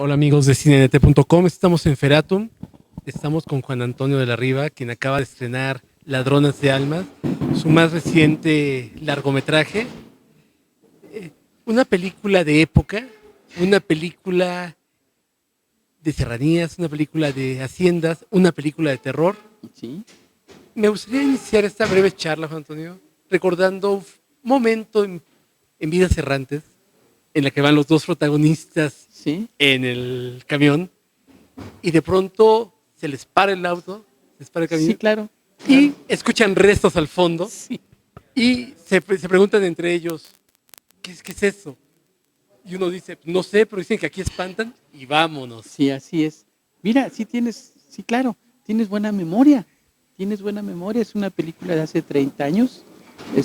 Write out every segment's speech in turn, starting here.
Hola amigos de cinenete.com, estamos en Feratum, estamos con Juan Antonio de la Riva, quien acaba de estrenar Ladronas de Almas, su más reciente largometraje, una película de época, una película de serranías, una película de haciendas, una película de terror. Sí, Me gustaría iniciar esta breve charla, Juan Antonio, recordando un momento en Vidas Errantes, en la que van los dos protagonistas sí, en el camión y de pronto se les para el auto, se les para el sí, camino claro, y claro. escuchan restos al fondo Sí, y se preguntan entre ellos, ¿qué es eso? Y uno dice, no sé, pero dicen que aquí espantan y vámonos. sí, así es. Mira, sí tienes, sí, claro, tienes buena memoria. Tienes buena memoria. Es una película de hace 30 años,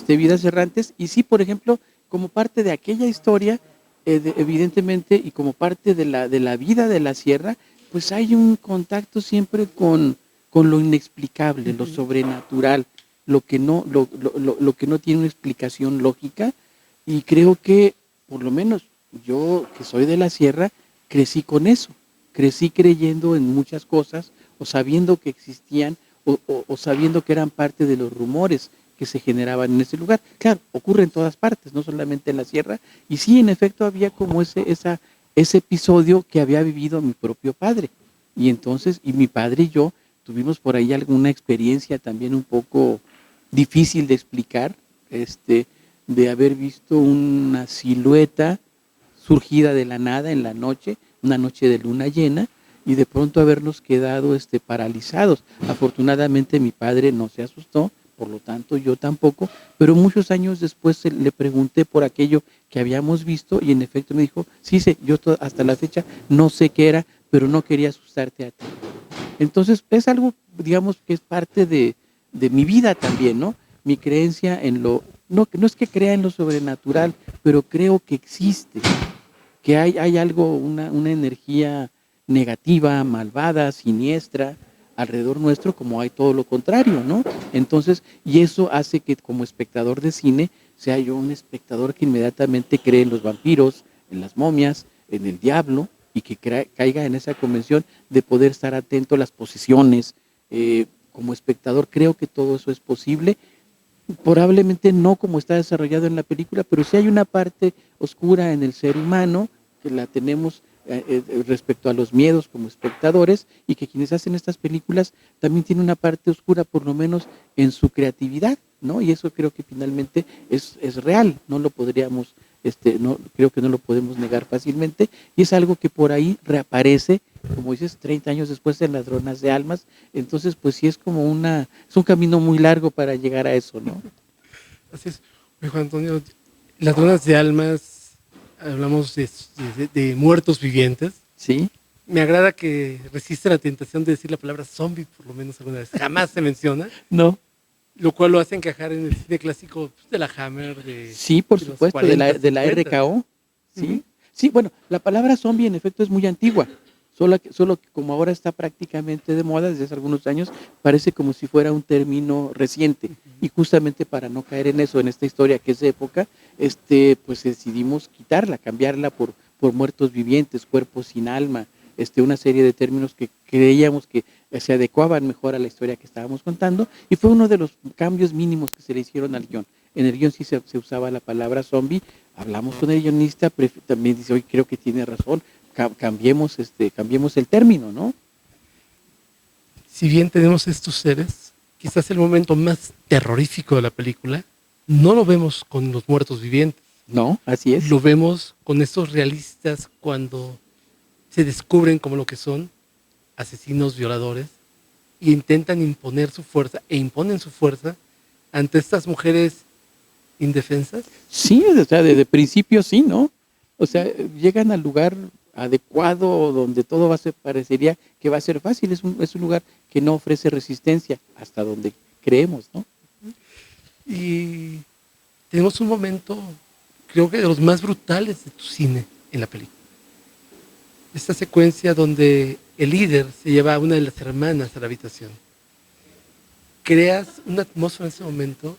Vidas Errantes. Y sí, por ejemplo, como parte de aquella historia, evidentemente, y como parte de la vida de la sierra, pues hay un contacto siempre con lo inexplicable, lo sobrenatural, lo que lo que no tiene una explicación lógica. Y creo que, por lo menos yo que soy de la sierra, crecí con eso, crecí creyendo en muchas cosas o sabiendo que existían o sabiendo que eran parte de los rumores que se generaban en ese lugar. Claro, ocurre en todas partes, no solamente en la sierra, y sí, en efecto, había como ese episodio que había vivido mi propio padre. Y entonces, y mi padre y yo tuvimos por ahí alguna experiencia también un poco difícil de explicar, de haber visto una silueta surgida de la nada en la noche, una noche de luna llena, y de pronto habernos quedado paralizados. Afortunadamente mi padre no se asustó, por lo tanto yo tampoco, pero muchos años después le pregunté por aquello que habíamos visto y en efecto me dijo, sí, yo hasta la fecha no sé qué era, pero no quería asustarte a ti. Entonces es algo, digamos, que es parte de mi vida también, ¿no? Mi creencia en no es que crea en lo sobrenatural, pero creo que existe, que hay algo, una energía negativa, malvada, siniestra alrededor nuestro, como hay todo lo contrario, ¿no? Entonces, y eso hace que como espectador de cine sea yo un espectador que inmediatamente cree en los vampiros, en las momias, en el diablo, y que caiga en esa convención de poder estar atento a las posiciones. Como espectador creo que todo eso es posible, probablemente no como está desarrollado en la película, pero sí hay una parte oscura en el ser humano que la tenemos respecto a los miedos como espectadores y que quienes hacen estas películas también tienen una parte oscura por lo menos en su creatividad, ¿no? Y eso creo que finalmente es real, no lo podríamos, no, creo que no lo podemos negar fácilmente y es algo que por ahí reaparece, como dices, 30 años después de Ladronas de Almas, entonces pues sí es como es un camino muy largo para llegar a eso, ¿no? Así es. Oye, Juan Antonio, Ladronas de Almas, hablamos de muertos vivientes. Sí, Me agrada que resiste la tentación de decir la palabra zombie, por lo menos alguna vez. Jamás se menciona, no, lo cual lo hace encajar en el cine clásico pues, de la Hammer sí, por de los supuesto, 40, de la 50. RKO, Uh-huh. sí. Sí, bueno, la palabra zombie en efecto es muy antigua, solo que como ahora está prácticamente de moda desde hace algunos años, parece como si fuera un término reciente. Y justamente para no caer en eso, en esta historia que es de época, pues decidimos quitarla, cambiarla por muertos vivientes, cuerpos sin alma, una serie de términos que creíamos que se adecuaban mejor a la historia que estábamos contando, y fue uno de los cambios mínimos que se le hicieron al guión. En el guión sí se usaba la palabra zombie, hablamos con el guionista, también dice, hoy creo que tiene razón, cambiemos el término, ¿no? Si bien tenemos estos seres, quizás el momento más terrorífico de la película no lo vemos con los muertos vivientes, No, así es. lo vemos con estos realistas cuando se descubren como lo que son asesinos violadores y intentan imponer su fuerza e imponen su fuerza ante estas mujeres indefensas. Sí, o sea, de principio sí, ¿no? O sea, llegan al lugar adecuado donde todo parecería que va a ser fácil, es un lugar que no ofrece resistencia hasta donde creemos, ¿no? Y tenemos un momento, creo que de los más brutales de tu cine en la película. Esta secuencia donde el líder se lleva a una de las hermanas a la habitación. Creas una atmósfera en ese momento.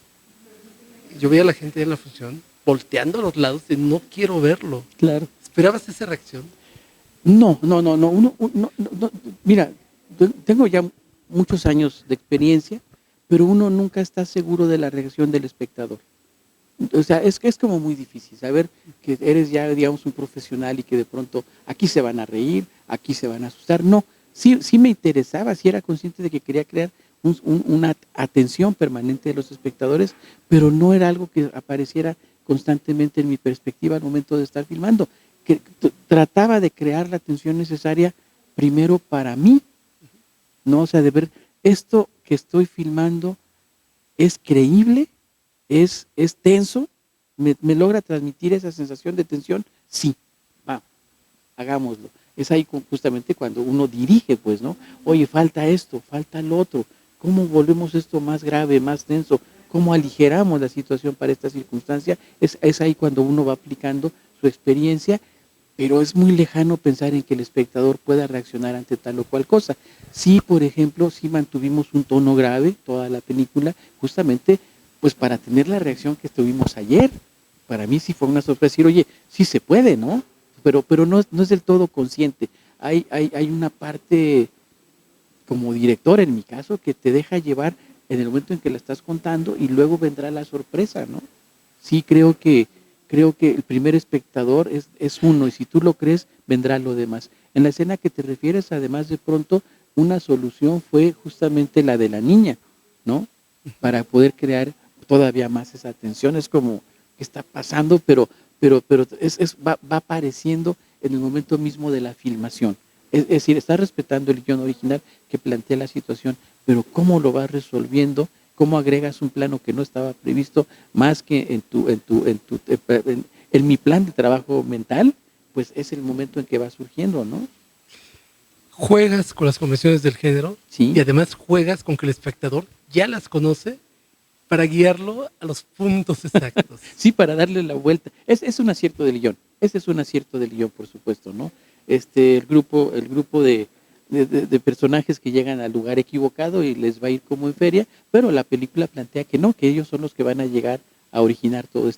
Yo veía a la gente en la función volteando a los lados de no quiero verlo. Claro. ¿Esperabas esa reacción? No, no, no, no, mira, tengo ya muchos años de experiencia, pero uno nunca está seguro de la reacción del espectador. O sea, es como muy difícil saber que eres ya, digamos, un profesional y que de pronto aquí se van a reír, aquí se van a asustar. No, sí me interesaba, sí era consciente de que quería crear una atención permanente de los espectadores, pero no era algo que apareciera constantemente en mi perspectiva al momento de estar filmando. Que trataba de crear la atención necesaria primero para mí, ¿no? O sea, de ver esto que estoy filmando es creíble, es tenso, me logra transmitir esa sensación de tensión, sí, va, hagámoslo. Es ahí justamente cuando uno dirige, pues, ¿no? Oye, falta esto, falta lo otro, ¿cómo volvemos esto más grave, más tenso? ¿Cómo aligeramos la situación para esta circunstancia? Es ahí cuando uno va aplicando su experiencia, pero es muy lejano pensar en que el espectador pueda reaccionar ante tal o cual cosa. Sí, por ejemplo, sí mantuvimos un tono grave toda la película, justamente pues para tener la reacción que tuvimos ayer. Para mí sí fue una sorpresa decir, oye, sí se puede, ¿no? Pero no es del todo consciente. Hay una parte como director, en mi caso, que te deja llevar en el momento en que la estás contando y luego vendrá la sorpresa, ¿no? Sí, creo que el primer espectador es uno y si tú lo crees, vendrá lo demás. En la escena que te refieres, además de pronto, una solución fue justamente la de la niña, ¿no? Para poder crear todavía más esa tensión. Es como, ¿qué está pasando? Pero va apareciendo en el momento mismo de la filmación. Es decir, está respetando el guión original que plantea la situación, pero cómo lo vas resolviendo, cómo agregas un plano que no estaba previsto, más que en mi plan de trabajo mental, pues es el momento en que va surgiendo, ¿no? Juegas con las convenciones del género y Sí, además juegas con que el espectador ya las conoce para guiarlo a los puntos exactos. sí, para darle la vuelta. Es un acierto del guión, ese es un acierto del guión, por supuesto, ¿no? El grupo de personajes que llegan al lugar equivocado y les va a ir como en feria, pero la película plantea que no, que ellos son los que van a llegar a originar toda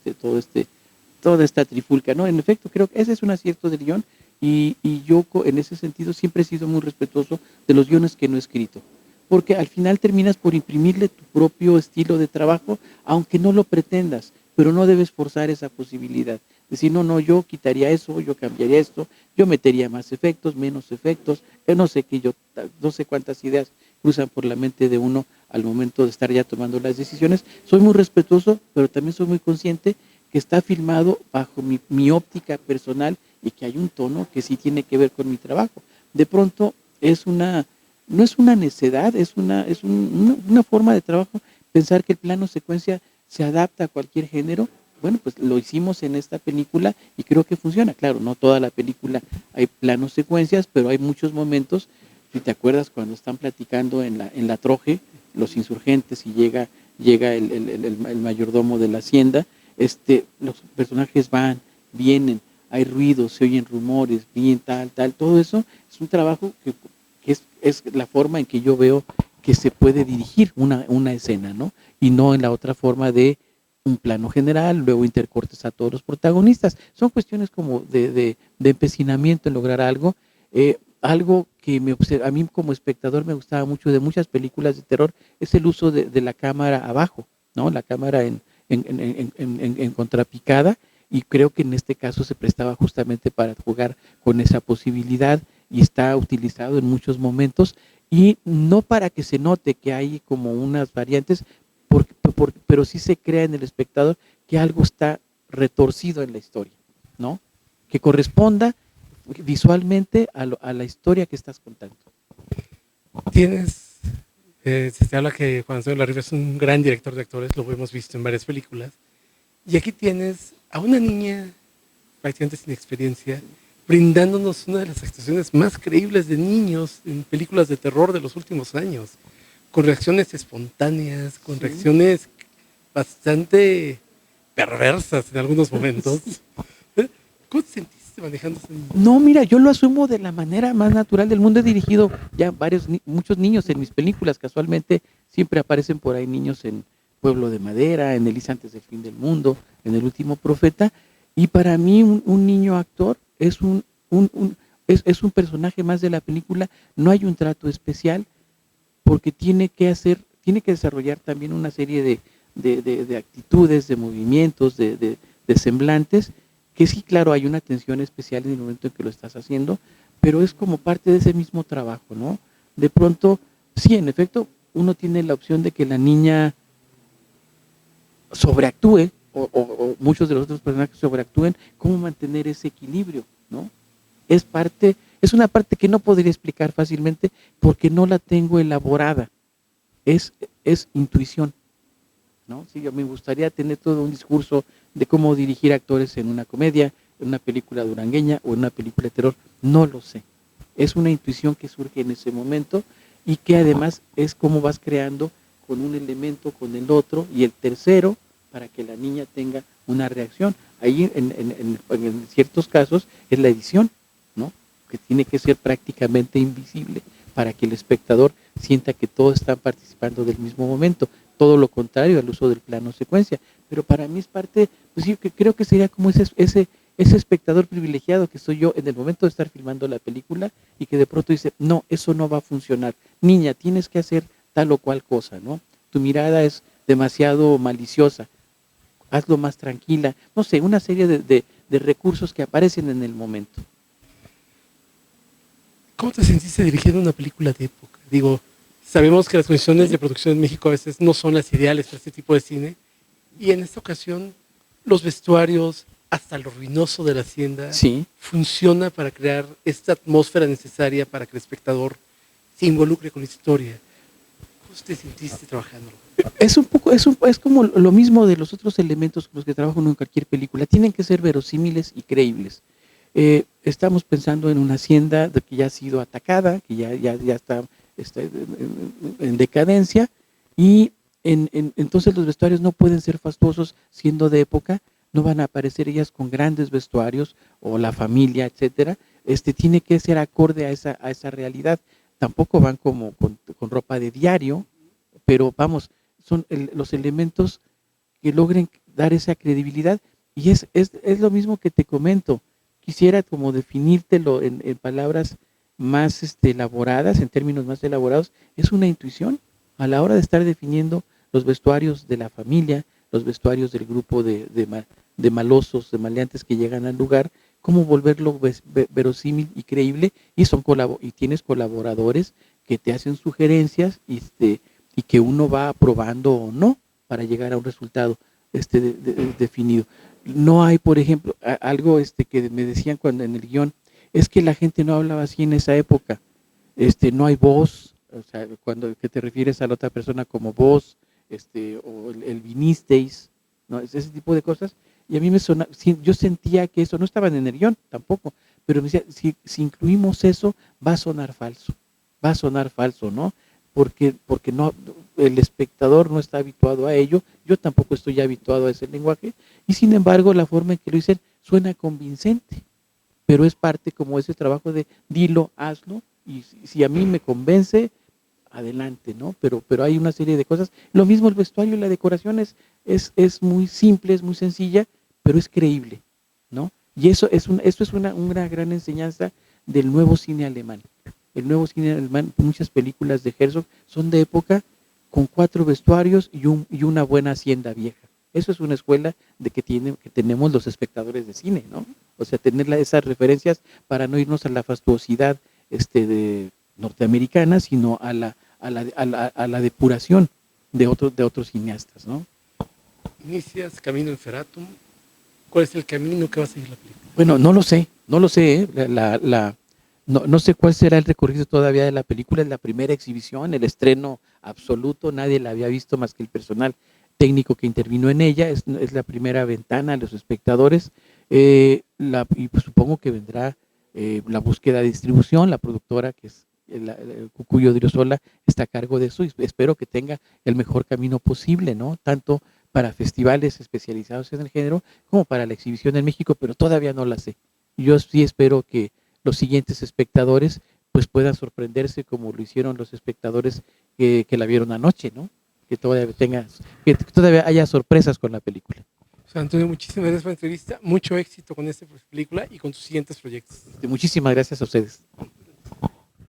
esta trifulca, ¿no? En efecto, creo que ese es un acierto del guión y yo en ese sentido siempre he sido muy respetuoso de los guiones que no he escrito, porque al final terminas por imprimirle tu propio estilo de trabajo, aunque no lo pretendas, pero no debes forzar esa posibilidad. Decir, no, no, yo quitaría eso, yo cambiaría esto, yo metería más efectos, menos efectos, no sé qué, no sé cuántas ideas cruzan por la mente de uno al momento de estar ya tomando las decisiones. Soy muy respetuoso, pero también soy muy consciente que está filmado bajo mi óptica personal y que hay un tono que sí tiene que ver con mi trabajo. De pronto no es una necedad, una forma de trabajo pensar que el plano secuencia se adapta a cualquier género. Bueno, pues lo hicimos en esta película y creo que funciona. Claro, no toda la película hay planos secuencias, pero hay muchos momentos. Si te acuerdas cuando están platicando en la troje, los insurgentes y llega el mayordomo de la hacienda, los personajes van, vienen, hay ruidos, se oyen rumores, bien, tal, todo eso es un trabajo que es la forma en que yo veo que se puede dirigir una escena, ¿no? Y no en la otra forma de un plano general, luego intercortes a todos los protagonistas. Son cuestiones como de empecinamiento en lograr algo, algo que a mí como espectador me gustaba mucho de muchas películas de terror, es el uso de la cámara abajo, ¿no? La cámara en contrapicada, y creo que en este caso se prestaba justamente para jugar con esa posibilidad y está utilizado en muchos momentos y no para que se note que hay como unas variantes, pero sí se crea en el espectador que algo está retorcido en la historia, ¿no? Que corresponda visualmente a la historia que estás contando. Tienes, se habla que Juan Antonio Larriva es un gran director de actores, lo hemos visto en varias películas, y aquí tienes a una niña prácticamente sin experiencia, brindándonos una de las actuaciones más creíbles de niños en películas de terror de los últimos años, con reacciones espontáneas, con Sí. reacciones bastante perversas en algunos momentos. Sí. ¿Cómo te sentiste manejando esa niña? No, mira, yo lo asumo de la manera más natural del mundo. He dirigido ya muchos niños en mis películas. Casualmente siempre aparecen por ahí niños en Pueblo de Madera, en Elisa antes del fin del mundo, en El último profeta. Y para mí un niño actor es es un personaje más de la película, no hay un trato especial, porque tiene que desarrollar también una serie de actitudes, de movimientos, de semblantes, que sí, claro, hay una atención especial en el momento en que lo estás haciendo, pero es como parte de ese mismo trabajo, ¿no? De pronto, sí, en efecto, uno tiene la opción de que la niña sobreactúe, o muchos de los otros personajes sobreactúen, cómo mantener ese equilibrio, ¿no? Es una parte que no podría explicar fácilmente porque no la tengo elaborada, es, es intuición, ¿no? Sí, yo me gustaría tener todo un discurso de cómo dirigir actores en una comedia, en una película durangueña o en una película de terror, no lo sé. Es una intuición que surge en ese momento y que además es cómo vas creando con un elemento, con el otro y el tercero para que la niña tenga una reacción. Ahí en ciertos casos es la edición, ¿no? Que tiene que ser prácticamente invisible para que el espectador sienta que todos están participando del mismo momento. Todo lo contrario al uso del plano secuencia. Pero para mí es parte, pues sí, que creo que sería como ese espectador privilegiado que soy yo en el momento de estar filmando la película y que de pronto dice, no, eso no va a funcionar. Niña, tienes que hacer tal o cual cosa, ¿no? Tu mirada es demasiado maliciosa, hazlo más tranquila. No sé, una serie de recursos que aparecen en el momento. ¿Cómo te sentiste dirigiendo una película de época? Digo, sabemos que las condiciones de producción en México a veces no son las ideales para este tipo de cine, y en esta ocasión los vestuarios, hasta lo ruinoso de la hacienda, Sí. funciona para crear esta atmósfera necesaria para que el espectador se involucre con la historia. ¿Cómo te sentiste trabajando? Es un poco, es como lo mismo de los otros elementos con los que trabajo en cualquier película. Tienen que ser verosímiles y creíbles. Estamos pensando en una hacienda que ya ha sido atacada, que ya está en decadencia, y entonces los vestuarios no pueden ser fastuosos siendo de época, no van a aparecer ellas con grandes vestuarios, o la familia, etcétera. Tiene que ser acorde a esa realidad. Tampoco van como con ropa de diario, pero vamos, son los elementos que logren dar esa credibilidad. Y es lo mismo que te comento. Quisiera como definírtelo en palabras más elaboradas, en términos más elaborados. Es una intuición a la hora de estar definiendo los vestuarios de la familia, los vestuarios del grupo de malosos, de maleantes que llegan al lugar, cómo volverlo verosímil y creíble, y tienes colaboradores que te hacen sugerencias y que uno va aprobando o no para llegar a un resultado definido. No hay, por ejemplo, algo que me decían cuando en el guión, es que la gente no hablaba así en esa época. No hay voz, o sea, cuando que te refieres a la otra persona como vos, o el vinisteis, ¿no? Ese tipo de cosas. Y a mí yo sentía que eso no estaba en el guión tampoco, pero me decía, si incluimos eso, va a sonar falso, ¿no? Porque no, el espectador no está habituado a ello, yo tampoco estoy habituado a ese lenguaje, y sin embargo la forma en que lo dicen suena convincente, pero es parte como ese trabajo de dilo, hazlo, y si a mí me convence, adelante, ¿no? Pero hay una serie de cosas, lo mismo el vestuario y la decoración es muy simple, es muy sencilla, pero es creíble, ¿no? Y esto es una gran enseñanza del nuevo cine alemán. El nuevo cine alemán, muchas películas de Herzog son de época con 4 vestuarios y una buena hacienda vieja. Eso es una escuela que tenemos los espectadores de cine, ¿no? O sea, tener esas referencias para no irnos a la fastuosidad de norteamericana, sino a la depuración de otros cineastas, ¿no? Inicias Camino en Feratum. ¿Cuál es el camino que va a seguir la película? Bueno, no lo sé, ¿eh? No sé cuál será el recorrido todavía de la película. Es la primera exhibición, el estreno absoluto, nadie la había visto más que el personal técnico que intervino en ella, es la primera ventana a los espectadores, y pues supongo que vendrá la búsqueda de distribución, la productora que es Cucuyo Driosola está a cargo de eso, y espero que tenga el mejor camino posible, ¿no? Tanto para festivales especializados en el género como para la exhibición en México, pero todavía no la sé. Yo sí espero que los siguientes espectadores pues puedan sorprenderse como lo hicieron los espectadores que la vieron anoche, ¿no? Que todavía haya sorpresas con la película. José Antonio, muchísimas gracias por la entrevista. Mucho éxito con esta película y con tus siguientes proyectos. Muchísimas gracias a ustedes.